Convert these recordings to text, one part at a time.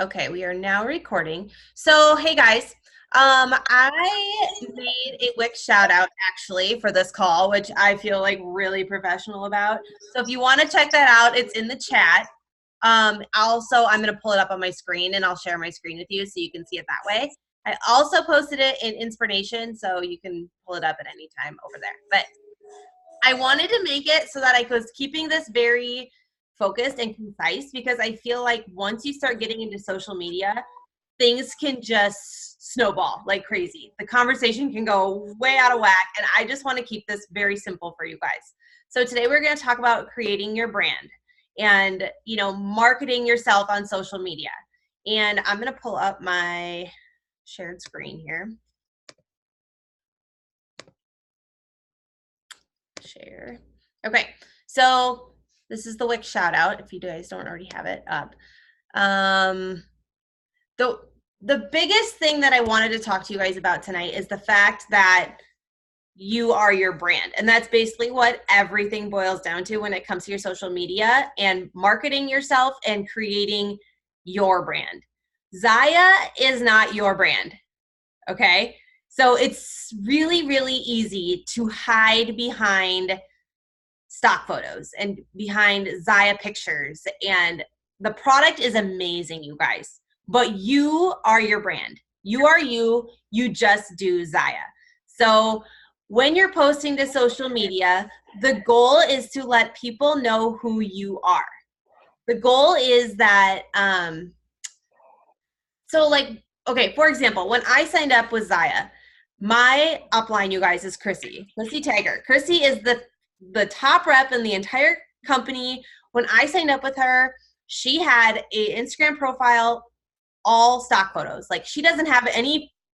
Okay, we are now recording. So, hey guys, I made a Wix shout out actually for this call, which I feel like really professional about. So if you want to check that out, it's in the chat. Also, I'm going to pull it up on my screen and I'll share my screen with you so you can see it that way. I also posted it in Inspiration, so you can pull it up at any time over there. But I wanted to make it so that I was keeping this very focused and concise because I feel like once you start getting into social media, things can just snowball like crazy. The conversation can go way out of whack, and I just want to keep this very simple for you guys. So today we're going to talk about creating your brand and, marketing yourself on social media. And I'm going to pull up my shared screen here. Share. Okay, so this is the Wix shout out if you guys don't already have it up. The biggest thing that I wanted to talk to you guys about tonight is the fact that you are your brand. And that's basically what everything boils down to when it comes to your social media and marketing yourself and creating your brand. Zaya is not your brand, okay? So it's really, really easy to hide behind stock photos and behind Zaya pictures. And the product is amazing, you guys. But you are your brand. You are you. You just do Zaya. So when you're posting to social media, the goal is to let people know who you are. The goal is that, okay, for example, when I signed up with Zaya, my upline, you guys, is Chrissy Tagger. Chrissy is the top rep in the entire company. When I signed up with her, she had an Instagram profile, all stock photos. Like she doesn't have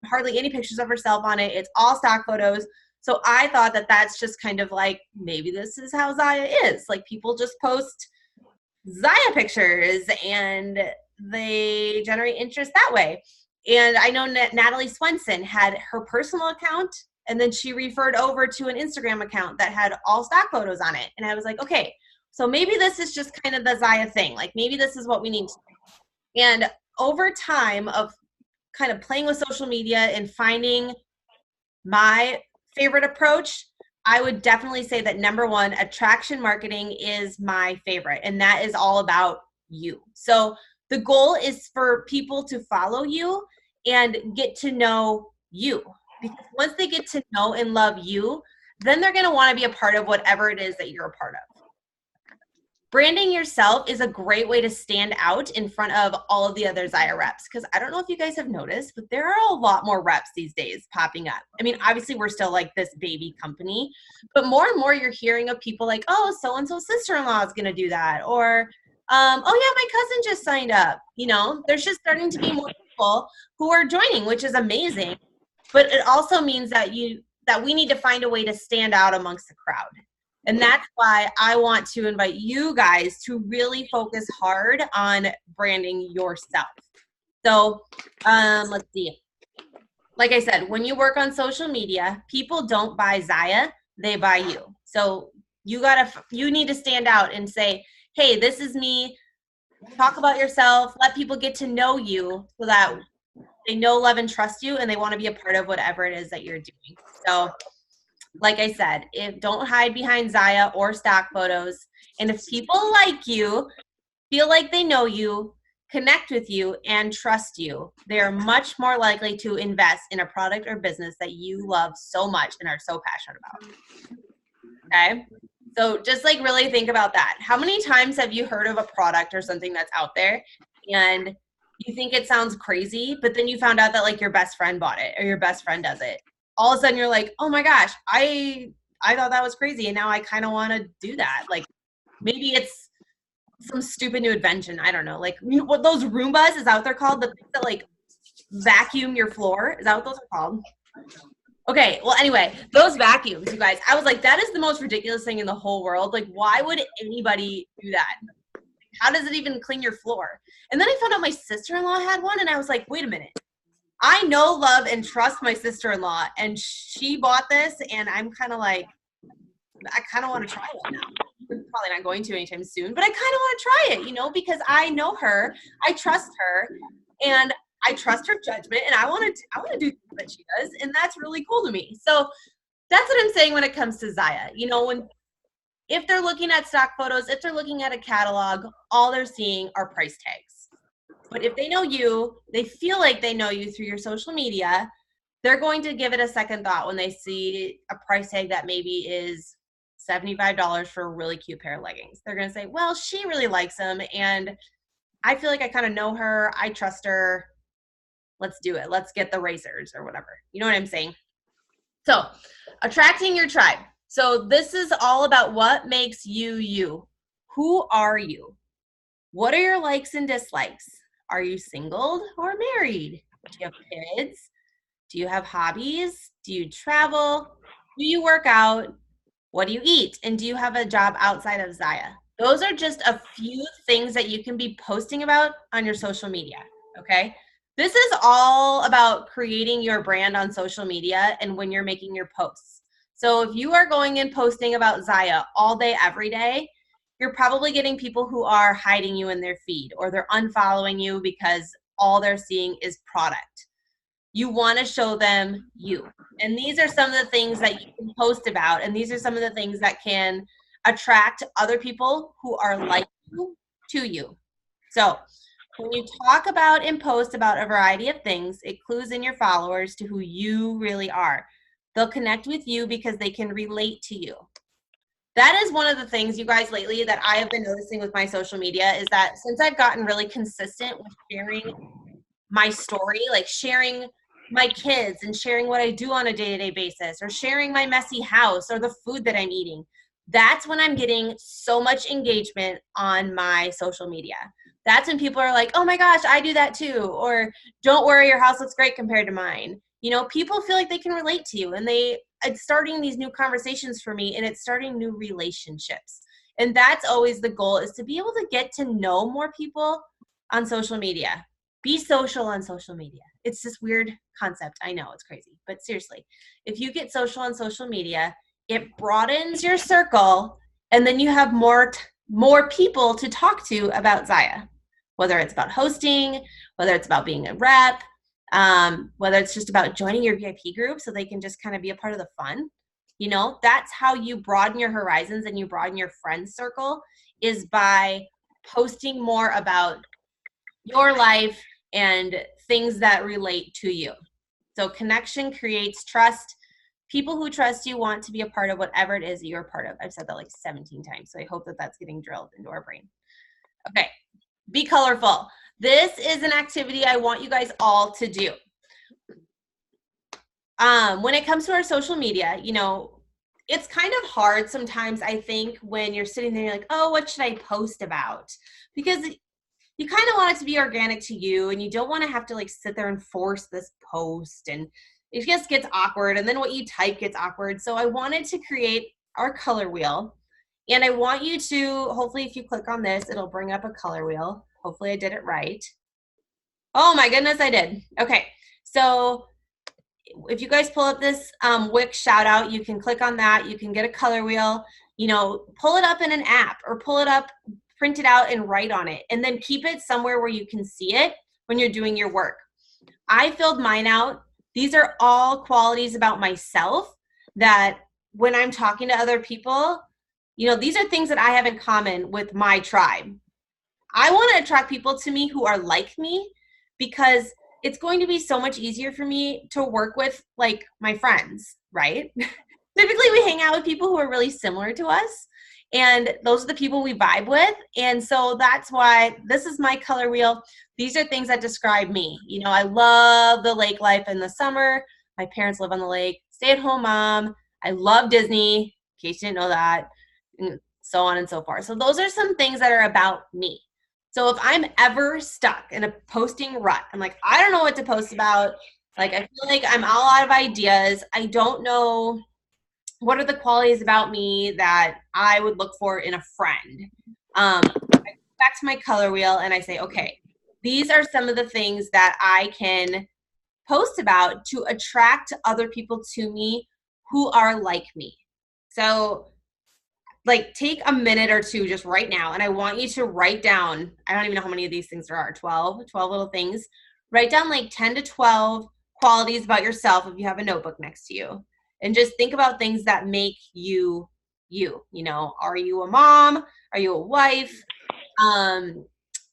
hardly any pictures of herself on it. It's all stock photos. So I thought that that's just kind of like, maybe this is how Zaya is. Like people just post Zaya pictures and they generate interest that way. And I know Natalie Swenson had her personal account and then she referred over to an Instagram account that had all stock photos on it. And I was like, okay, so maybe this is just kind of the Zaya thing. Like maybe this is what we need to do. And over time of kind of playing with social media and finding my favorite approach, I would definitely say that number one, attraction marketing is my favorite. And that is all about you. So the goal is for people to follow you and get to know you. Because once they get to know and love you, then they're going to want to be a part of whatever it is that you're a part of. Branding yourself is a great way to stand out in front of all of the other Zaya reps. Because I don't know if you guys have noticed, but there are a lot more reps these days popping up. I mean, obviously we're still like this baby company, but more and more you're hearing of people like, oh, so-and-so sister-in-law is going to do that. Or, oh yeah, my cousin just signed up. There's just starting to be more people who are joining, which is amazing. But it also means that we need to find a way to stand out amongst the crowd. And that's why I want to invite you guys to really focus hard on branding yourself. So let's see. Like I said, when you work on social media, people don't buy Zaya, they buy you. So you need to stand out and say, hey, this is me. Talk about yourself. Let people get to know you so that they know, love, and trust you, and they want to be a part of whatever it is that you're doing. So like I said, don't hide behind Zaya or stock photos. And if people like you, feel like they know you, connect with you, and trust you, they are much more likely to invest in a product or business that you love so much and are so passionate about. Okay? So just like really think about that. How many times have you heard of a product or something that's out there and you think it sounds crazy, but then you found out that like your best friend bought it or your best friend does it? All of a sudden you're like, oh my gosh, I thought that was crazy. And now I kind of want to do that. Like maybe it's some stupid new invention. I don't know. Like what those Roombas is out there called? The things that like vacuum your floor. Is that what those are called? Okay. Well, anyway, those vacuums, you guys, I was like, that is the most ridiculous thing in the whole world. Like, why would anybody do that? How does it even clean your floor? And then I found out my sister-in-law had one and I was like, wait a minute. I know, love, and trust my sister-in-law, and she bought this, and I'm kind of like, I kind of want to try one now. probably not going to anytime soon, but I kind of want to try it, you know, because I know her, I trust her, and I trust her judgment, and I want to do things that she does, and that's really cool to me. So that's what I'm saying when it comes to Zaya. You know, if they're looking at stock photos, if they're looking at a catalog, all they're seeing are price tags. But if they know you, they feel like they know you through your social media, they're going to give it a second thought when they see a price tag that maybe is $75 for a really cute pair of leggings. They're going to say, well, she really likes them, and I feel like I kind of know her. I trust her. Let's do it. Let's get the racers or whatever. You know what I'm saying? So, attracting your tribe. So, this is all about what makes you you. Who are you? What are your likes and dislikes? Are you single or married? Do you have kids? Do you have hobbies? Do you travel? Do you work out? What do you eat? And do you have a job outside of Zaya? Those are just a few things that you can be posting about on your social media, okay? This is all about creating your brand on social media and when you're making your posts. So if you are going and posting about Zaya all day, every day, you're probably getting people who are hiding you in their feed, or they're unfollowing you because all they're seeing is product. You want to show them you. And these are some of the things that you can post about, and these are some of the things that can attract other people who are like you to you. So when you talk about and post about a variety of things, it clues in your followers to who you really are. They'll connect with you because they can relate to you. That is one of the things, you guys, lately that I have been noticing with my social media is that since I've gotten really consistent with sharing my story, like sharing my kids and sharing what I do on a day-to-day basis, or sharing my messy house or the food that I'm eating, that's when I'm getting so much engagement on my social media. That's when people are like, oh my gosh, I do that too. Or don't worry, your house looks great compared to mine. You know, people feel like they can relate to you, and it's starting these new conversations for me, and it's starting new relationships. And that's always the goal, is to be able to get to know more people on social media. Be social on social media. It's this weird concept. I know, it's crazy. But seriously, if you get social on social media, it broadens your circle, and then you have more people to talk to about Zaya, whether it's about hosting, whether it's about being a rep, whether it's just about joining your VIP group so they can just kind of be a part of the fun. You know, that's how you broaden your horizons and you broaden your friend circle, is by posting more about your life and things that relate to you. So connection creates trust. People who trust you want to be a part of whatever it is that you're a part of. I've said that like 17 times, so I hope that that's getting drilled into our brain. Okay, be colorful. This is an activity I want you guys all to do. When it comes to our social media, you know, it's kind of hard sometimes, I think, when you're sitting there, you're like, oh, what should I post about? Because you kind of want it to be organic to you, and you don't want to have to like sit there and force this post, and it just gets awkward, and then what you type gets awkward. So I wanted to create our color wheel, and I want you to, hopefully if you click on this, it'll bring up a color wheel. Hopefully I did it right. Oh my goodness, I did. Okay, so if you guys pull up this Wix shout out, you can click on that. You can get a color wheel, you know, pull it up in an app, or pull it up, print it out and write on it, and then keep it somewhere where you can see it when you're doing your work. I filled mine out. These are all qualities about myself that when I'm talking to other people, you know, these are things that I have in common with my tribe. I want to attract people to me who are like me, because it's going to be so much easier for me to work with like my friends, right? Typically we hang out with people who are really similar to us, and those are the people we vibe with. And so that's why this is my color wheel. These are things that describe me. You know, I love the lake life in the summer. My parents live on the lake, stay-at-home mom. I love Disney, in case you didn't know that, and so on and so forth. So those are some things that are about me. So if I'm ever stuck in a posting rut, I'm like, I don't know what to post about. Like, I feel like I'm all out of ideas. I don't know what are the qualities about me that I would look for in a friend. I go back to my color wheel and I say, okay, these are some of the things that I can post about to attract other people to me who are like me. So like take a minute or two just right now, and I want you to write down, I don't even know how many of these things there are, 12 little things. Write down like 10 to 12 qualities about yourself if you have a notebook next to you. And just think about things that make you you. You know, are you a mom? Are you a wife?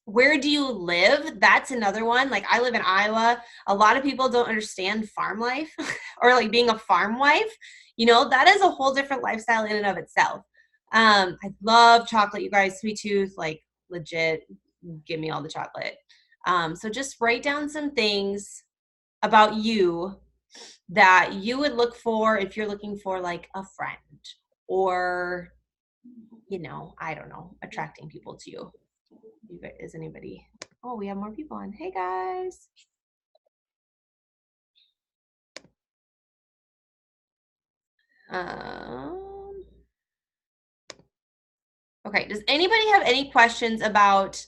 Where do you live? That's another one. Like I live in Iowa. A lot of people don't understand farm life or like being a farm wife. You know, that is a whole different lifestyle in and of itself. I love chocolate, you guys, sweet tooth, like legit, give me all the chocolate. So just write down some things about you that you would look for if you're looking for like a friend or, you know, I don't know, attracting people to you. Is anybody? Oh, we have more people on. Hey guys. Okay, does anybody have any questions about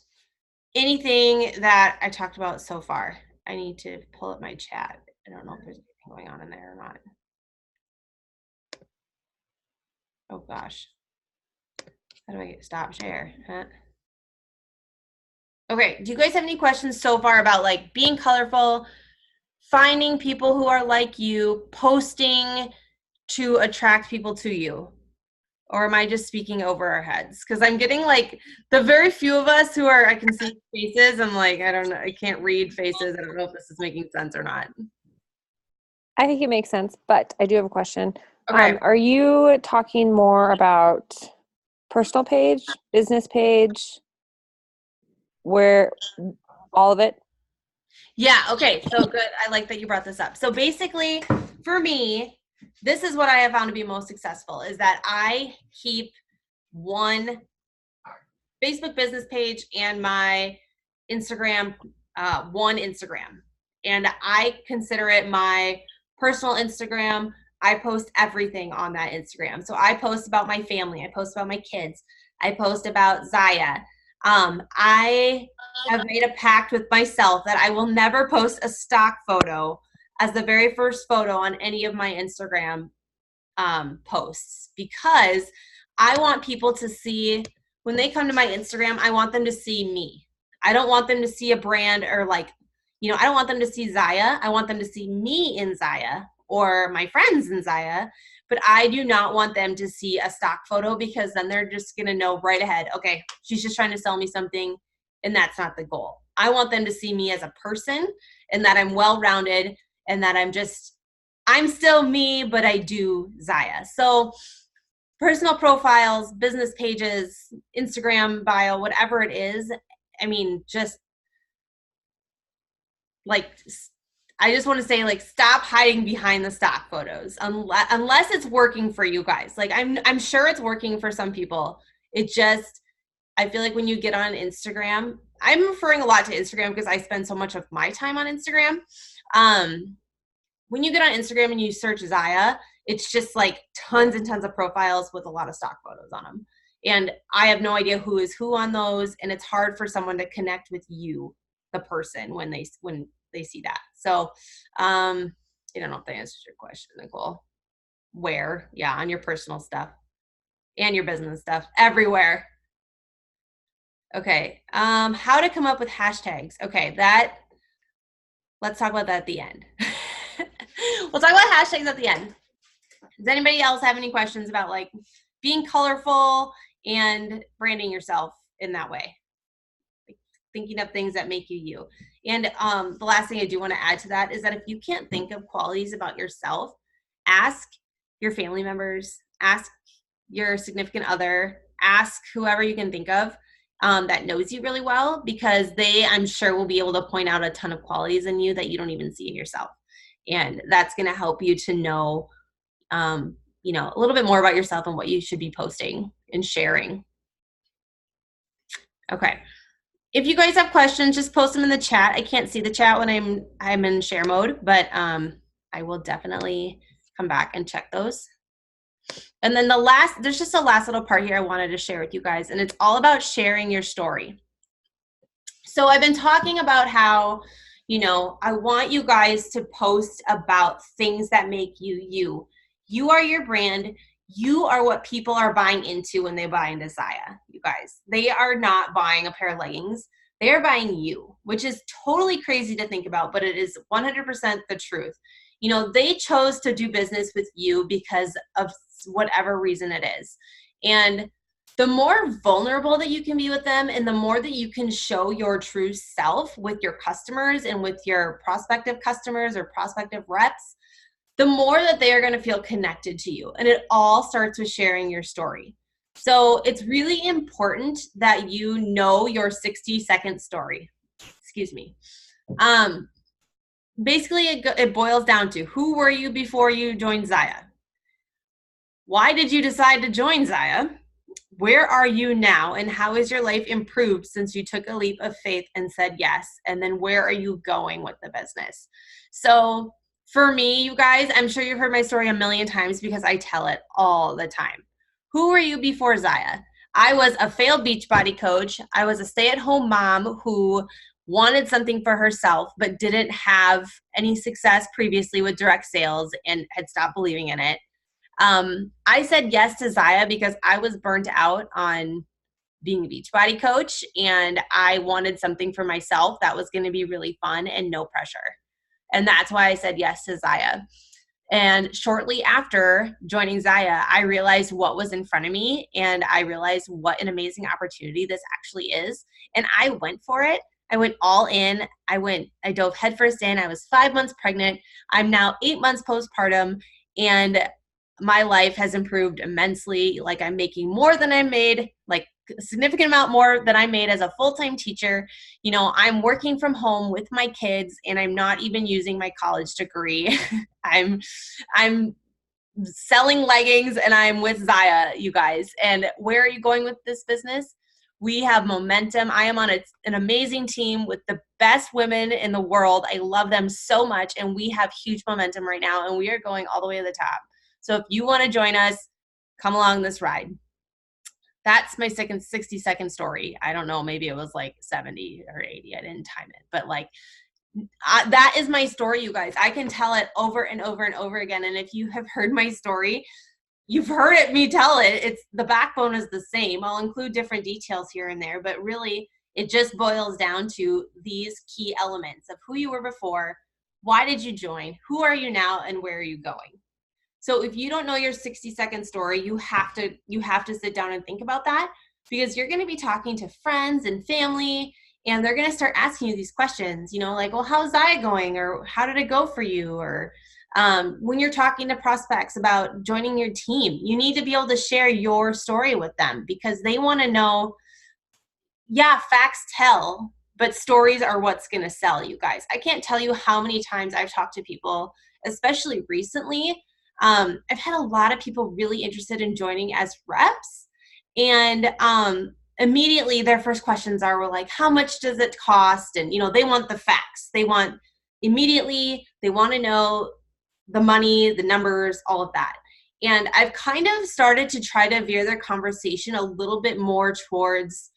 anything that I talked about so far? I need to pull up my chat. I don't know if there's anything going on in there or not. Oh gosh. How do I get stop share? Huh? Okay, do you guys have any questions so far about like being colorful, finding people who are like you, posting to attract people to you? Or am I just speaking over our heads? Because I'm getting like the very few of us who are, I can see faces. I'm like, I don't know. I can't read faces. I don't know if this is making sense or not. I think it makes sense, but I do have a question. Okay. Are you talking more about personal page, business page, where all of it? Yeah. Okay. So good. I like that you brought this up. So basically, for me, this is what I have found to be most successful is that I keep one Facebook business page and my Instagram, one Instagram. And I consider it my personal Instagram. I post everything on that Instagram. So I post about my family. I post about my kids. I post about Zaya. I have made a pact with myself that I will never post a stock photo as the very first photo on any of my Instagram posts because I want people to see when they come to my Instagram, I want them to see me. I don't want them to see a brand or like, you know, I don't want them to see Zaya. I want them to see me in Zaya or my friends in Zaya. But I do not want them to see a stock photo because then they're just going to know right ahead, okay, she's just trying to sell me something. And that's not the goal. I want them to see me as a person and that I'm well rounded and that I'm still me, but I do Zaya. So personal profiles, business pages, Instagram bio, whatever it is. I mean, just like, I just want to say, like, stop hiding behind the stock photos unless it's working for you guys. Like, I'm sure it's working for some people. It just, I feel like when you get on Instagram, I'm referring a lot to Instagram because I spend so much of my time on Instagram. When you get on Instagram and you search Zaya, it's just like tons and tons of profiles with a lot of stock photos on them. And I have no idea who is who on those. And it's hard for someone to connect with you, the person, when they see that. So I don't know if that answers your question, Nicole. Where? Yeah, on your personal stuff and your business stuff, everywhere. Okay. How to come up with hashtags. Okay, let's talk about that at the end. We'll talk about hashtags at the end. Does anybody else have any questions about like being colorful and branding yourself in that way? Like thinking of things that make you you. And the last thing I do want to add to that is that if you can't think of qualities about yourself, ask your family members, ask your significant other, ask whoever you can think of that knows you really well, because they, I'm sure, will be able to point out a ton of qualities in you that you don't even see in yourself. And that's going to help you to know, you know, a little bit more about yourself and what you should be posting and sharing. Okay. If you guys have questions, just post them in the chat. I can't see the chat when I'm in share mode, but I will definitely come back and check those. And then there's just a last little part here I wanted to share with you guys, and it's all about sharing your story. So I've been talking about how, you know, I want you guys to post about things that make you you. You are your brand. you are what people are buying into when they buy into Zaya, you guys. They are not buying a pair of leggings. They are buying you, which is totally crazy to think about, but it is 100% the truth. You know, they chose to do business with you because of whatever reason it is. And the more vulnerable that you can be with them and the more that you can show your true self with your customers and with your prospective customers or prospective reps, the more that they are going to feel connected to you. And it all starts with sharing your story. So it's really important that you know your 60-second story. Excuse me. Basically, it boils down to, who were you before you joined Zaya? Why did you decide to join Zaya? Where are you now, and how has your life improved since you took a leap of faith and said yes? And then where are you going with the business? So for me, you guys, I'm sure you've heard my story a million times because I tell it all the time. Who were you before Zaya? I was a failed Beachbody coach. I was a stay-at-home mom who wanted something for herself but didn't have any success previously with direct sales and had stopped believing in it. I said yes to Zaya because I was burnt out on being a Beachbody coach, and I wanted something for myself that was going to be really fun and no pressure. And that's why I said yes to Zaya. And shortly after joining Zaya, I realized what was in front of me, and I realized what an amazing opportunity this actually is. And I went for it. I went all in. I dove headfirst in. I was 5 months pregnant. I'm now 8 months postpartum, and my life has improved immensely. Like, I'm making more than I made, like a significant amount more than I made as a full-time teacher. You know, I'm working from home with my kids, and I'm not even using my college degree. I'm selling leggings, and I'm with Zaya, you guys. And where are you going with this business? We have momentum. I am on an amazing team with the best women in the world. I love them so much, and we have huge momentum right now, and we are going all the way to the top. So if you want to join us, come along this ride. That's my 60-second story. I don't know, maybe it was like 70 or 80. I didn't time it, but like, that is my story, you guys. I can tell it over and over and over again. And if you have heard my story, you've heard me tell it. It's the backbone is the same. I'll include different details here and there, but really it just boils down to these key elements of who you were before, why did you join, who are you now, and where are you going? So if you don't know your 60-second story, you have to sit down and think about that, because you're going to be talking to friends and family, and they're going to start asking you these questions, you know, like, well, how's Zaya going? Or how did it go for you? Or when you're talking to prospects about joining your team, you need to be able to share your story with them, because they want to know, yeah, facts tell, but stories are what's going to sell, you guys. I can't tell you how many times I've talked to people, especially recently. I've had a lot of people really interested in joining as reps, and immediately their first questions were like, how much does it cost? And, you know, they want the facts. They want to know the money, the numbers, all of that. And I've kind of started to try to veer their conversation a little bit more towards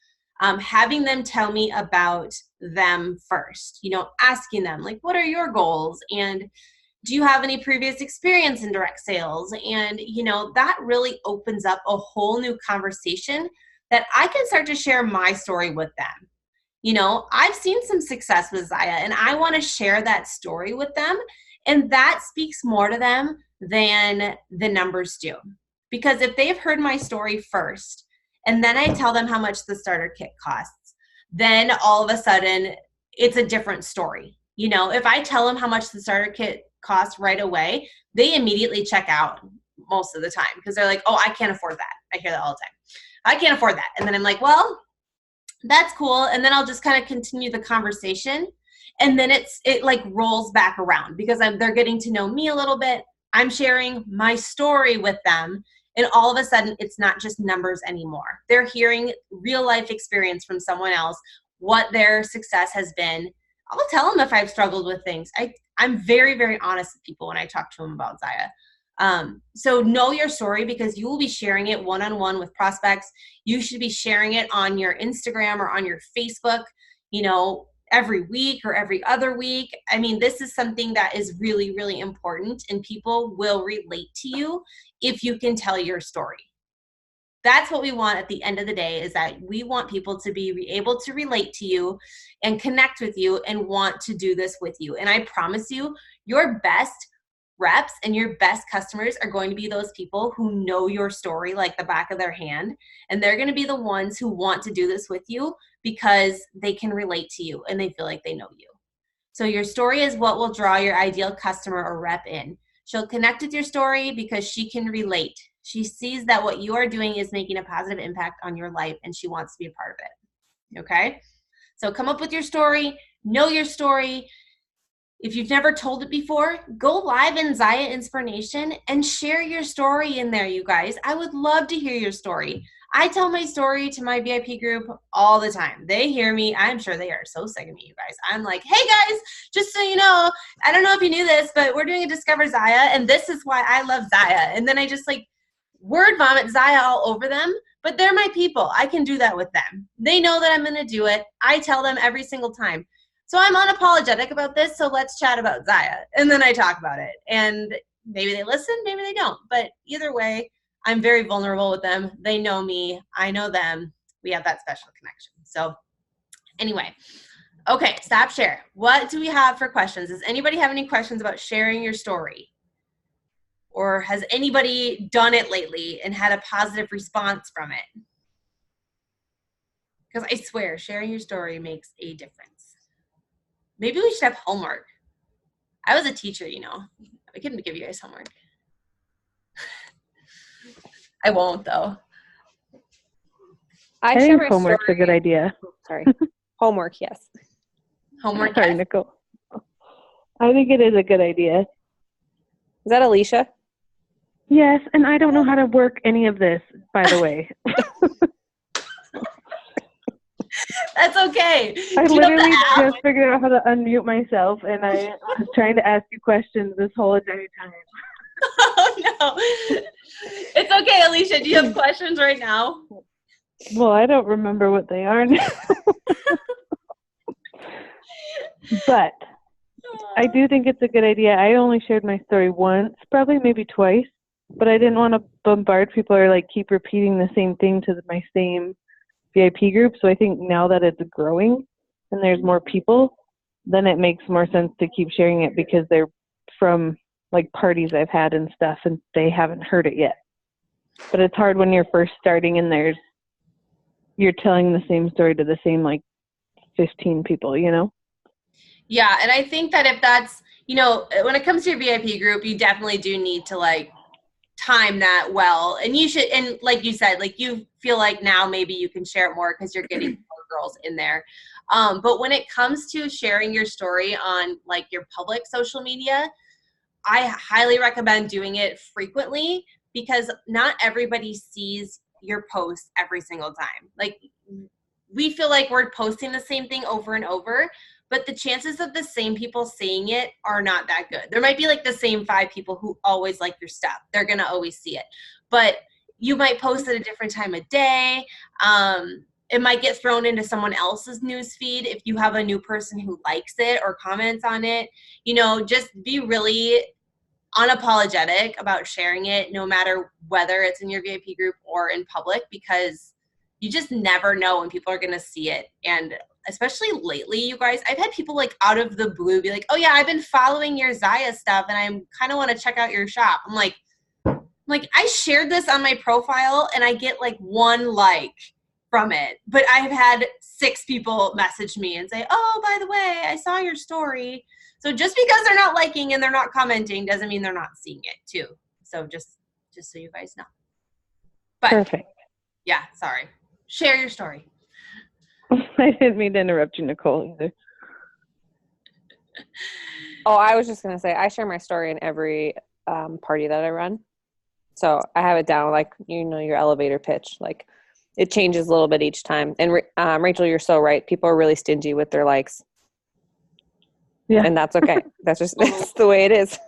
having them tell me about them first, you know, asking them like, what are your goals? And do you have any previous experience in direct sales? And, you know, that really opens up a whole new conversation that I can start to share my story with them. You know, I've seen some success with Zaya, and I want to share that story with them. And that speaks more to them than the numbers do. Because if they've heard my story first, and then I tell them how much the starter kit costs, then all of a sudden it's a different story. You know, if I tell them how much the starter kit costs right away, they immediately check out most of the time, because they're like, oh, I can't afford that. I hear that all the time. I can't afford that. And then I'm like, well, that's cool. And then I'll just kind of continue the conversation. And then it like rolls back around, because they're getting to know me a little bit. I'm sharing my story with them. And all of a sudden, it's not just numbers anymore. They're hearing real life experience from someone else, what their success has been. I'll tell them if I've struggled with things. I'm very, very honest with people when I talk to them about Zaya. So know your story, because you will be sharing it one-on-one with prospects. You should be sharing it on your Instagram or on your Facebook. You know, every week or every other week. I mean, this is something that is really, really important, and people will relate to you if you can tell your story. That's what we want at the end of the day, is that we want people to be able to relate to you and connect with you and want to do this with you. And I promise you, your best reps and your best customers are going to be those people who know your story like the back of their hand. And they're going to be the ones who want to do this with you because they can relate to you and they feel like they know you. So your story is what will draw your ideal customer or rep in. She'll connect with your story because she can relate. She sees that what you are doing is making a positive impact on your life and she wants to be a part of it. Okay? So come up with your story, know your story. If you've never told it before, go live in Zaya Inspiration and share your story in there, you guys. I would love to hear your story. I tell my story to my VIP group all the time. They hear me. I'm sure they are so sick of me, you guys. I'm like, hey guys, just so you know, I don't know if you knew this, but we're doing a Discover Zaya, and this is why I love Zaya. And then I just like word vomit Zaya all over them, but they're my people. I can do that with them. They know that I'm going to do it. I tell them every single time. So I'm unapologetic about this, so let's chat about Zaya. And then I talk about it. And maybe they listen, maybe they don't. But either way, I'm very vulnerable with them. They know me. I know them. We have that special connection. So anyway, okay, stop share. What do we have for questions? Does anybody have any questions about sharing your story? Or has anybody done it lately and had a positive response from it? Because I swear, sharing your story makes a difference. Maybe we should have homework. I was a teacher, you know. I couldn't give you guys homework. I won't, though. I think homework's a good idea. Sorry. Homework, yes. Homework, Sorry, yes. Nicole. I think it is a good idea. Is that Alicia? Yes, and I don't know how to work any of this, by the way. That's okay. I literally just figured out how to unmute myself, and I was trying to ask you questions this whole entire time. Oh, no. It's okay, Alicia. Do you have questions right now? Well, I don't remember what they are now. But I do think it's a good idea. I only shared my story once, probably maybe twice, but I didn't want to bombard people or like keep repeating the same thing to my same VIP group. So I think now that it's growing and there's more people, then it makes more sense to keep sharing it because they're from like parties I've had and stuff and they haven't heard it yet. But it's hard when you're first starting and you're telling the same story to the same like 15 people, you know? Yeah, and I think that if that's, you know, when it comes to your VIP group, you definitely do need to like time that well. And you should, and like you said, like you feel like now maybe you can share it more because you're getting more girls in there. But when it comes to sharing your story on like your public social media, I highly recommend doing it frequently because not everybody sees your posts every single time. Like we feel like we're posting the same thing over and over, but the chances of the same people seeing it are not that good. There might be like the same 5 people who always like your stuff. They're going to always see it. But you might post at a different time of day. It might get thrown into someone else's news feed if you have a new person who likes it or comments on it. You know, just be really unapologetic about sharing it, no matter whether it's in your VIP group or in public, because you just never know when people are going to see it. And especially lately, you guys, I've had people like out of the blue be like, oh yeah, I've been following your Zaya stuff and I kind of want to check out your shop. I'm like, I shared this on my profile and I get like 1 like from it, but I've had 6 people message me and say, oh, by the way, I saw your story. So just because they're not liking and they're not commenting doesn't mean they're not seeing it too. So just so you guys know. But perfect. Yeah, sorry. Share your story. I didn't mean to interrupt you, Nicole, either. Oh, I was just going to say, I share my story in every party that I run. So I have it down, like, you know, your elevator pitch. Like, it changes a little bit each time. And Rachel, you're so right. People are really stingy with their likes. Yeah. And that's okay. That's the way it is.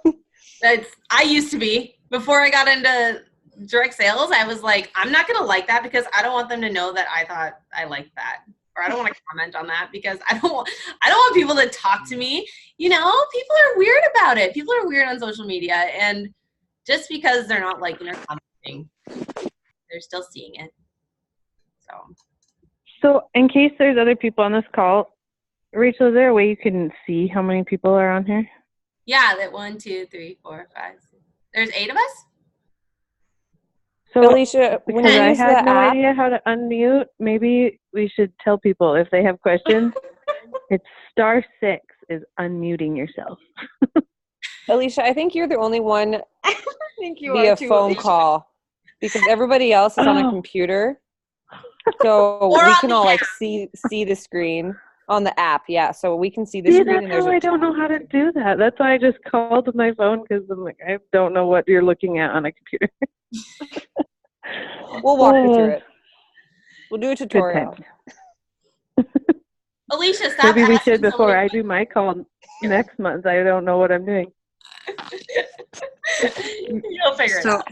I used to be. Before I got into direct sales, I was like, I'm not going to like that because I don't want them to know that I thought I liked that. or I don't want to comment on that because I don't want people to talk to me. People are weird about it. People are weird on social media, and just because they're not liking or commenting, they're still seeing it. So in case there's other people on this call, Rachel, is there a way you can see how many people are on here? Yeah, that 1, 2, 3, 4, 5, 6. There's 8 of us? So Alicia, when because you I use had the no app, idea how to unmute, maybe we should tell people if they have questions, it's *6 is unmuting yourself. Alicia, I think you're the only one I think you via are too, phone Alicia. call because everybody else is on a Oh. computer. So Or we on can the all app. see the screen on the app. Yeah, so we can see the See, screen that's and there's how I don't know how to do that. That's why I just called my phone because I'm like, I don't know what you're looking at on a computer. We'll walk you through it. We'll do a Good tutorial. times. Alicia, stop Maybe we asking should so before many I do my call next month. I don't know what I'm doing. You'll figure it out.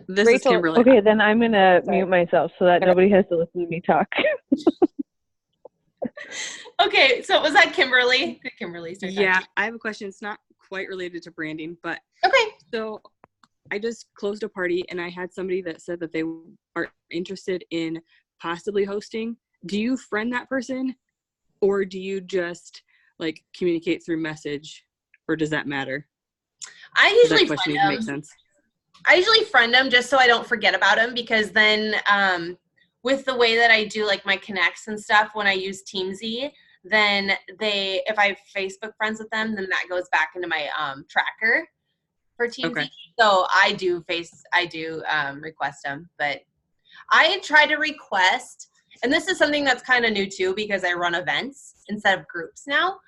This Rachel- is Kimberly. Okay, then I'm going to Sorry. mute myself so that Okay. nobody has to listen to me talk. Okay, so was that Kimberly? Did Kimberly start talking? Yeah, I have a question. It's not quite related to branding, but Okay. so I just closed a party and I had somebody that said that they are interested in possibly hosting. Do you friend that person or do you just like communicate through message, or does that matter? I Does that usually question friend even make them. sense? I usually friend them just so I don't forget about them, because then with the way that I do like my connects and stuff, when I use Teamsy, then if I have Facebook friends with them, then that goes back into my tracker for Teamsy. Okay. So I do request them, but I try to request, and this is something that's kind of new too because I run events instead of groups now.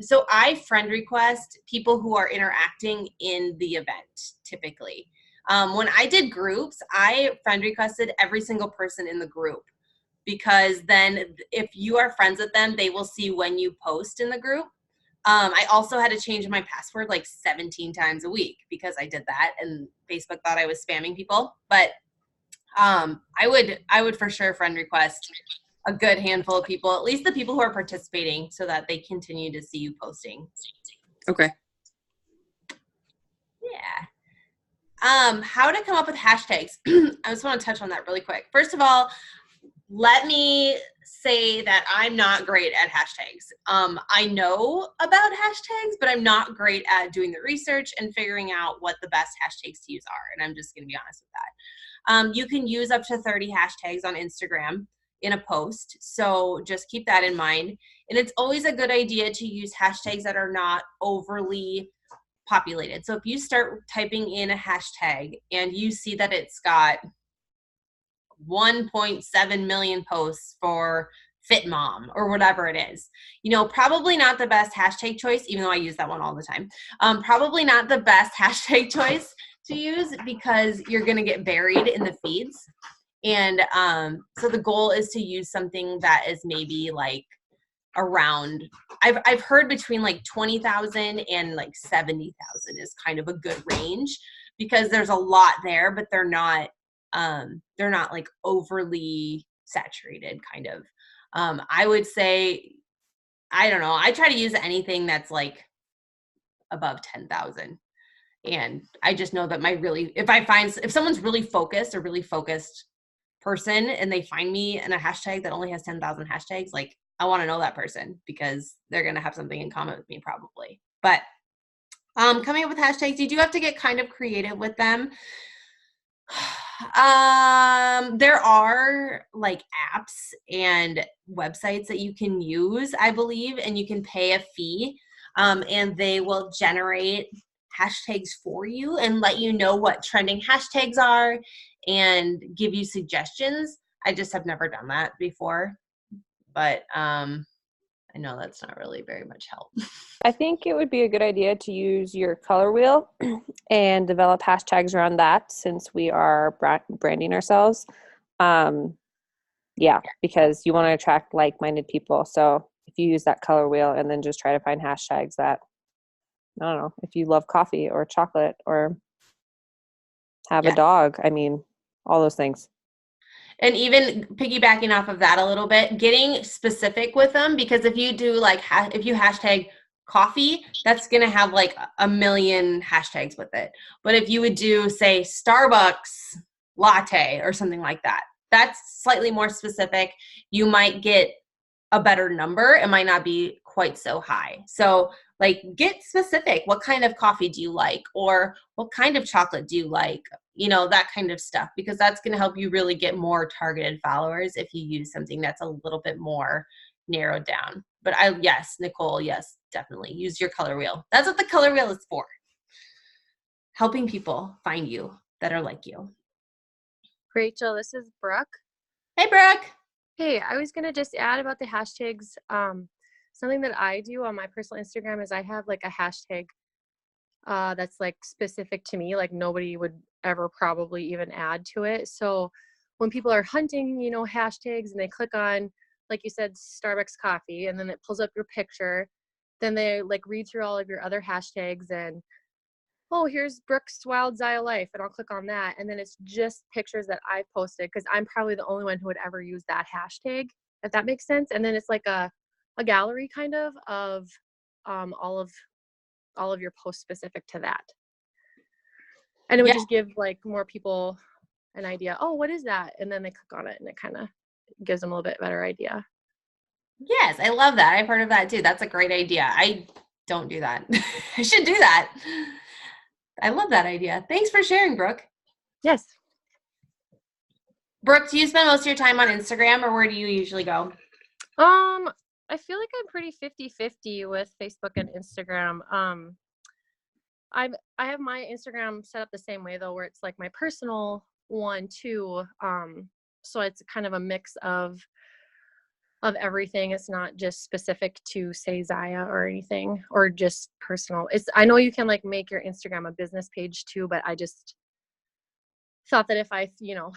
So I friend request people who are interacting in the event typically. When I did groups, I friend requested every single person in the group, because then if you are friends with them, they will see when you post in the group. I also had to change my password like 17 times a week because I did that, and Facebook thought I was spamming people. But I would for sure friend request a good handful of people, at least the people who are participating, so that they continue to see you posting. Okay. Yeah. How to come up with hashtags. I just want to touch on that really quick. First of all, let me say that I'm not great at hashtags. I know about hashtags, but I'm not great at doing the research and figuring out what the best hashtags to use are. And I'm just going to be honest with that. You can use up to 30 hashtags on Instagram in a post. So just keep that in mind. And it's always a good idea to use hashtags that are not overly populated. So if you start typing in a hashtag and you see that it's got 1.7 million posts for fit mom or whatever it is, probably not the best hashtag choice, even though I use that one all the time. Probably not the best hashtag choice to use, because you're going to get buried in the feeds. And so the goal is to use something that is maybe like around, I've heard between like 20,000 and like 70,000 is kind of a good range, because there's a lot there, but they're not like overly saturated kind of. I would say, I don't know, I try to use anything that's like above 10,000. And I just know that if someone's really focused, a really focused person, and they find me in a hashtag that only has 10,000 hashtags, like I want to know that person, because they're going to have something in common with me probably. But coming up with hashtags, you do have to get kind of creative with them. There are like apps and websites that you can use, I believe, and you can pay a fee, and they will generate hashtags for you and let you know what trending hashtags are and give you suggestions. I just have never done that before, but I know that's not really very much help. I think it would be a good idea to use your color wheel and develop hashtags around that, since we are branding ourselves. Yeah, because you want to attract like-minded people. So if you use that color wheel and then just try to find hashtags that, I don't know, if you love coffee or chocolate or have a dog, I mean, all those things. And even piggybacking off of that a little bit, getting specific with them, because if you do like, if you hashtag coffee, that's going to have like a million hashtags with it. But if you would do, say, Starbucks latte or something like that, that's slightly more specific. You might get a better number. It might not be quite so high. So like, get specific. What kind of coffee do you like? Or what kind of chocolate do you like? You know, that kind of stuff, because that's going to help you really get more targeted followers if you use something that's a little bit more narrowed down. But yes, Nicole, yes, definitely use your color wheel. That's what the color wheel is for. Helping people find you that are like you. Rachel, this is Brooke. Hey, Brooke. Hey, I was going to just add about the hashtags. Something that I do on my personal Instagram is I have like a hashtag that's like specific to me, like nobody would ever probably even add to it. So when people are hunting, you know, hashtags and they click on, like you said, Starbucks coffee, and then it pulls up your picture, then they like read through all of your other hashtags and, oh, here's Brooke's Wild Zaya Life, and I'll click on that. And then it's just pictures that I've posted, because I'm probably the only one who would ever use that hashtag, if that makes sense. And then it's like a gallery kind of all of your posts specific to that. And it would just give like more people an idea, oh, what is that? And then they click on it and it kind of gives them a little bit better idea. Yes, I love that. I've heard of that too. That's a great idea. I don't do that. I should do that. I love that idea. Thanks for sharing, Brooke. Yes. Brooke, do you spend most of your time on Instagram, or where do you usually go? I feel like I'm pretty 50-50 with Facebook and Instagram. I have my Instagram set up the same way though, where it's like my personal one too. So it's kind of a mix of everything. It's not just specific to, say, Zaya or anything, or just personal. I know you can like make your Instagram a business page too, but I just thought that if I, you know,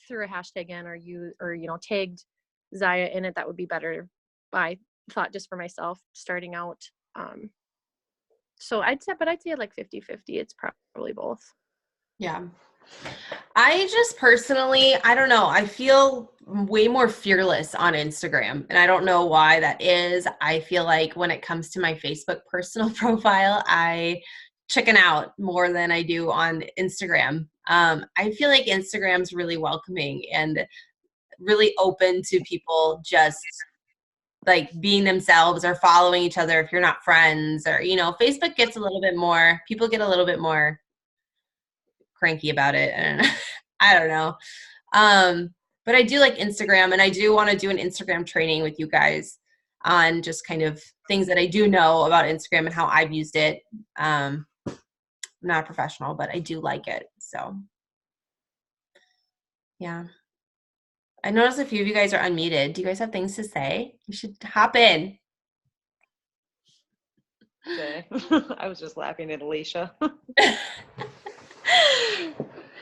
threw a hashtag in or tagged Zaya in it, that would be better. I thought just for myself starting out. So I'd say like 50-50. It's probably both. Yeah. I just personally, I don't know. I feel way more fearless on Instagram, and I don't know why that is. I feel like when it comes to my Facebook personal profile, I chicken out more than I do on Instagram. I feel like Instagram's really welcoming and really open to people just like being themselves or following each other if you're not friends, or, you know, Facebook gets a little bit more, people get a little bit more cranky about it. And I don't know. But I do like Instagram, and I do want to do an Instagram training with you guys on just kind of things that I do know about Instagram and how I've used it. I'm not a professional, but I do like it. So yeah. I noticed a few of you guys are unmuted. Do you guys have things to say? You should hop in. Okay. I was just laughing at Alicia.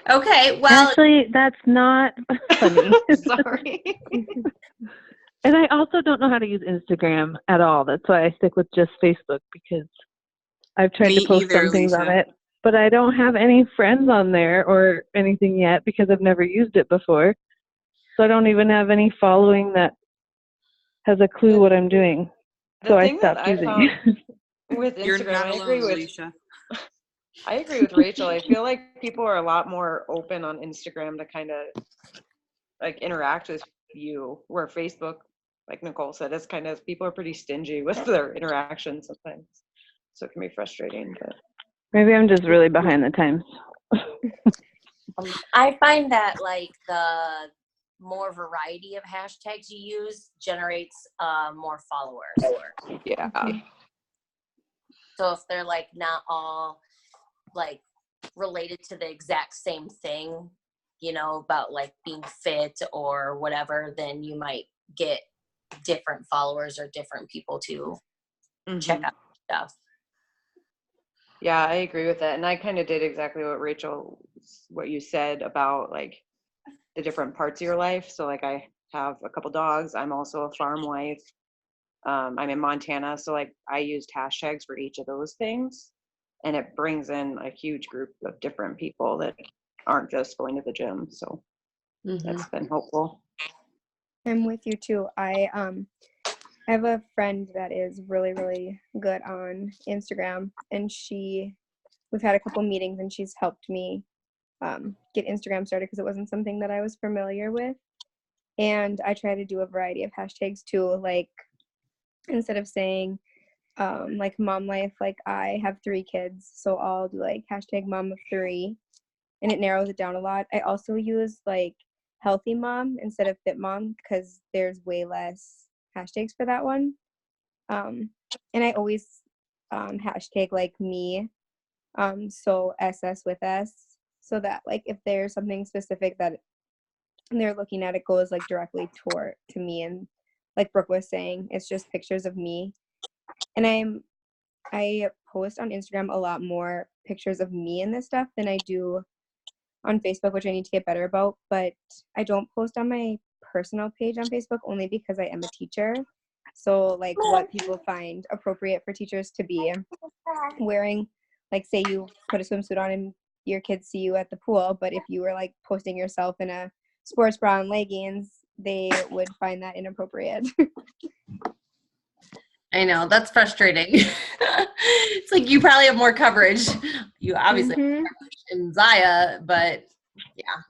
Okay, well, Actually, that's not funny. Sorry. And I also don't know how to use Instagram at all. That's why I stick with just Facebook, because I've tried Me to post either, some things on Alicia. it, but I don't have any friends on there or anything yet because I've never used it before. So I don't even have any following that has a clue what I'm doing. The So I thing that stopped I using found it. with You're Instagram, not I alone, agree with Alicia. Rachel. I feel like people are a lot more open on Instagram to kind of like interact with you, where Facebook, like Nicole said, it's kind of, people are pretty stingy with their interactions sometimes. So it can be frustrating, but Maybe I'm just really behind the times. I find that like the more variety of hashtags you use generates more followers. yeah. So if they're like not all like related to the exact same thing, you know, about like being fit or whatever, then you might get different followers or different people to check out stuff. Yeah, I agree with that. And I kind of did exactly what you said about like the different parts of your life. So like I have a couple dogs. I'm also a farm wife. I'm in Montana. So like I used hashtags for each of those things. And it brings in a huge group of different people that aren't just going to the gym. So Mhm. That's been helpful. I'm with you too. I have a friend that is really, really good on Instagram, and we've had a couple meetings, and she's helped me get Instagram started because it wasn't something that I was familiar with. And I try to do a variety of hashtags too, like instead of saying like mom life, like I have 3 kids, so I'll do like hashtag mom of 3, and it narrows it down a lot. I also use like healthy mom instead of fit mom because there's way less hashtags for that one. And I always hashtag like me, so SS with S, so that like if there's something specific that they're looking at, it goes like directly to me. And like Brooke was saying, it's just pictures of me. And I post on Instagram a lot more pictures of me and this stuff than I do on Facebook, which I need to get better about. But I don't post on my personal page on Facebook only because I am a teacher. So like what people find appropriate for teachers to be wearing, like say you put a swimsuit on and your kids see you at the pool, but if you were like posting yourself in a sports bra and leggings, they would find that inappropriate. I know, that's frustrating. It's like you probably have more coverage. You obviously have more coverage in Zaya, but yeah,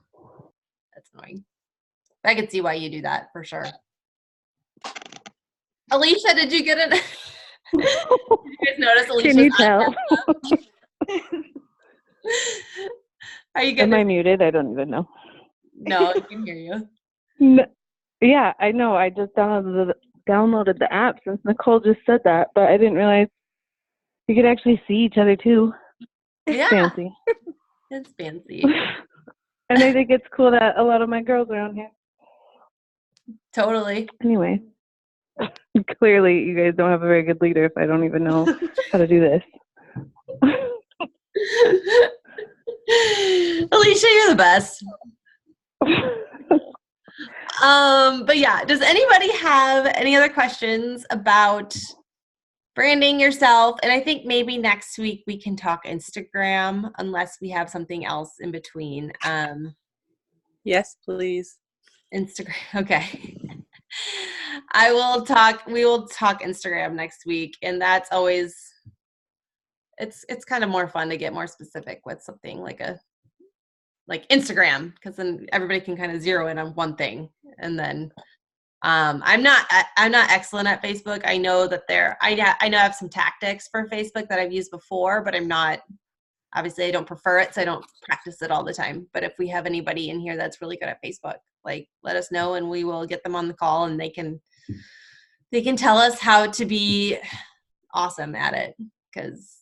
that's annoying. I can see why you do that for sure. Alicia, did you get it? Did you guys notice Alicia's Can you tell? Are you Am good? I muted? I don't even know. No, I can hear you. Yeah, I know. I just downloaded the app since Nicole just said that, but I didn't realize you could actually see each other too. Yeah, Fancy. it's fancy. And I think it's cool that a lot of my girls are on here. Totally. Anyway, clearly you guys don't have a very good leader if I don't even know how to do this. Alicia, you're the best. But yeah, does anybody have any other questions about branding yourself? And I think maybe next week we can talk Instagram unless we have something else in between. Yes, please. Instagram. Okay. We will talk Instagram next week, and that's always it's kind of more fun to get more specific with something like Instagram, because then everybody can kind of zero in on one thing. And then I'm not excellent at Facebook. I know that I know I have some tactics for Facebook that I've used before, but I'm not, obviously I don't prefer it, so I don't practice it all the time. But if we have anybody in here that's really good at Facebook, like let us know and we will get them on the call, and they can tell us how to be awesome at it. Because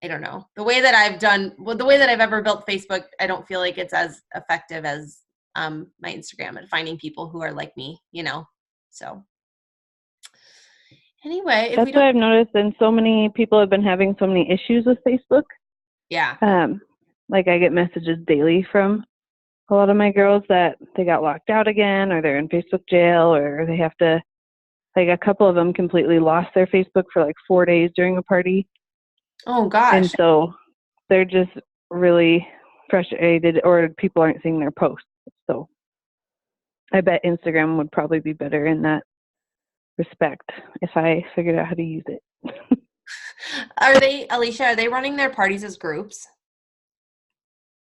I don't know, the way that I've ever built Facebook, I don't feel like it's as effective as my Instagram at finding people who are like me, so anyway, That's what I've noticed, and so many people have been having so many issues with Facebook. Yeah. Like I get messages daily from a lot of my girls that they got locked out again, or they're in Facebook jail, or they have to, like a couple of them completely lost their Facebook for like 4 days during a party. Oh gosh. And so they're just really frustrated, or people aren't seeing their posts. So I bet Instagram would probably be better in that respect if I figured out how to use it. Alicia, are they running their parties as groups?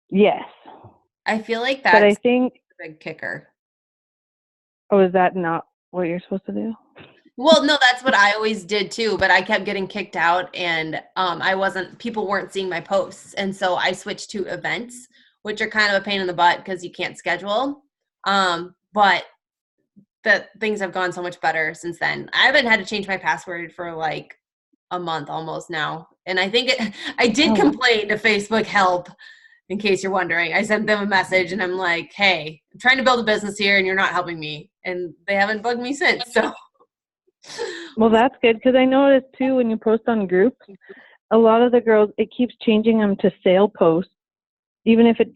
Yes. I feel like But I that's think, a big kicker. oh, is that not what you're supposed to do? Well, no, that's what I always did too, but I kept getting kicked out, and people weren't seeing my posts. And so I switched to events, which are kind of a pain in the butt because you can't schedule. But things have gone so much better since then. I haven't had to change my password for like a month almost now. And I think I did complain to Facebook help, in case you're wondering. I sent them a message and I'm like, hey, I'm trying to build a business here and you're not helping me. And they haven't bugged me since. So. Well, that's good, because I noticed too when you post on groups, a lot of the girls, it keeps changing them to sale posts, even if it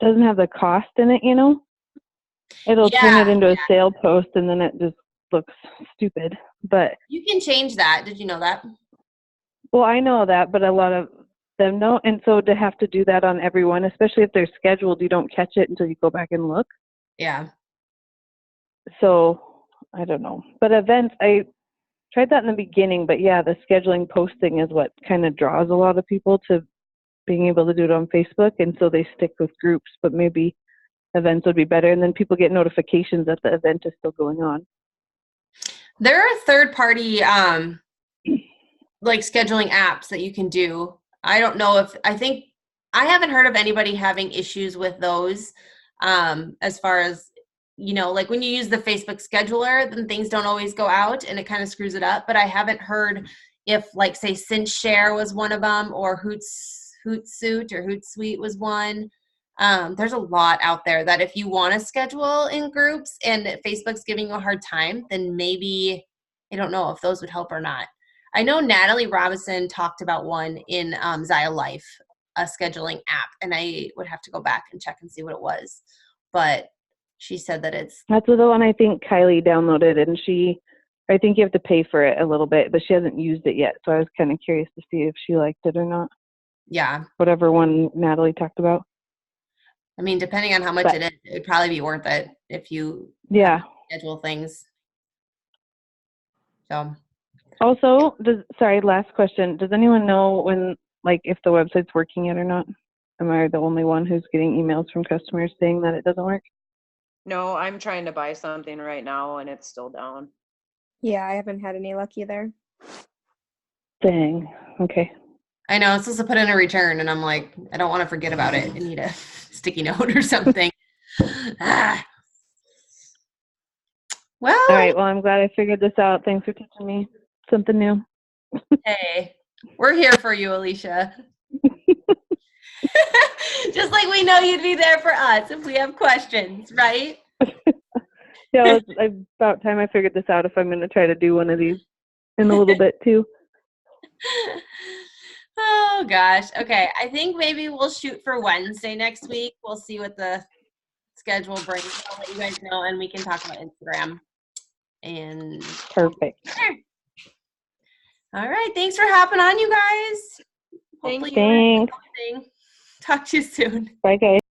doesn't have the cost in it, It'll turn it into a sale post, and then it just looks stupid. But you can change that. Did you know that? Well, I know that, but a lot of them don't. And so to have to do that on everyone, especially if they're scheduled, you don't catch it until you go back and look. Yeah. So I don't know. But events, I tried that in the beginning, but yeah, the scheduling posting is what kind of draws a lot of people to being able to do it on Facebook, and so they stick with groups, but maybe events would be better, and then people get notifications that the event is still going on. There are third-party like scheduling apps that you can do. I don't know if I haven't heard of anybody having issues with those as far as like when you use the Facebook scheduler, then things don't always go out and it kind of screws it up. But I haven't heard if like say CinchShare was one of them or Hootsuite or Hootsuite was one. There's a lot out there that if you want to schedule in groups and Facebook's giving you a hard time, then maybe I don't know if those would help or not. I know Natalie Robinson talked about one in Zaya Life, a scheduling app, and I would have to go back and check and see what it was. But she said that that's the one I think Kylie downloaded, and I think you have to pay for it a little bit, but she hasn't used it yet. So I was kind of curious to see if she liked it or not. Yeah. Whatever one Natalie talked about. I mean, depending on how much it is, it would probably be worth it if you schedule things. So. Also, last question. Does anyone know when, like, if the website's working yet or not? Am I the only one who's getting emails from customers saying that it doesn't work? No, I'm trying to buy something right now and it's still down. Yeah, I haven't had any luck either. Dang. Okay. I know, it's supposed to put in a return, and I'm like, I don't want to forget about it. I need a sticky note or something. Well. All right. Well, I'm glad I figured this out. Thanks for teaching me something new. Hey, we're here for you, Alicia. Just like we know you'd be there for us if we have questions, right? Yeah, it's about time I figured this out if I'm going to try to do one of these in a little bit too. Oh gosh. Okay. I think maybe we'll shoot for Wednesday next week. We'll see what the schedule brings. I'll let you guys know and we can talk about Instagram. And perfect. All right. Thanks for hopping on, you guys. Hopefully Thanks. Talk to you soon. Bye, guys.